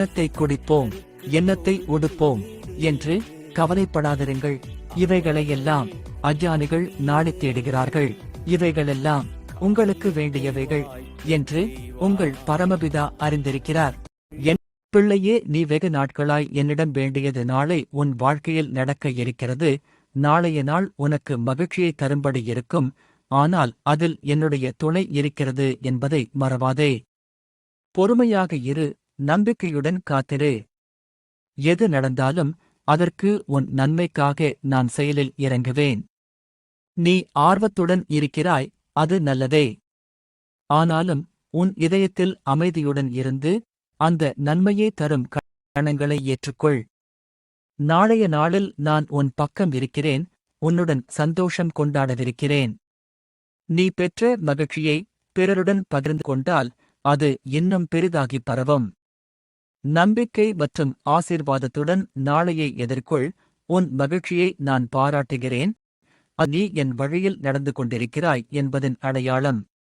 எண்ணத்தை குடிப்போம், எண்ணத்தை உடுப்போம் என்று கவலைப்படாதிருங்கள். இவைகளையெல்லாம் அஞ்ஞானிகள் நாடித் தேடுகிறார்கள். இவைகளெல்லாம் உங்களுக்கு வேண்டியவைகள் என்று உங்கள் பரமபிதா அறிந்திருக்கிறார். என் பிள்ளையே, நீ வெகு நாட்களாய் என்னிடம் வேண்டியது நாளை உன் வாழ்க்கையில் நடக்க இருக்கிறது. நாளைய நாள் உனக்கு மகிழ்ச்சியை தரும்படி இருக்கும். ஆனால் அதில் என்னுடைய துணை இருக்கிறது என்பதை மறவாதே. பொறுமையாக இரு, நம்பிக்கையுடன் காத்திரு. எது நடந்தாலும் அதற்கு உன் நன்மைக்காக நான் செயலில் இறங்குவேன். நீ ஆர்வத்துடன் இருக்கிறாய், அது நல்லதே. ஆனாலும் உன் இதயத்தில் அமைதியுடன் இருந்து அந்த நன்மையே தரும் கணங்களை ஏற்றுக்கொள். நாளைய நாளில் நான் உன் பக்கம் இருக்கிறேன், உன்னுடன் சந்தோஷம் கொண்டாடவிருக்கிறேன். நீ பெற்ற மகிழ்ச்சியை பிறருடன் பகிர்ந்து கொண்டால் அது இன்னும் பெரிதாகி பரவும். நம்பிக்கை மற்றும் ஆசீர்வாதத்துடன் நாளையை எதிர்கொள். உன் மகிழ்ச்சியை நான் பாராட்டுகிறேன். நீ என் வழியில் நடந்து கொண்டிருக்கிறாய் என்பதின் அடையாளம்.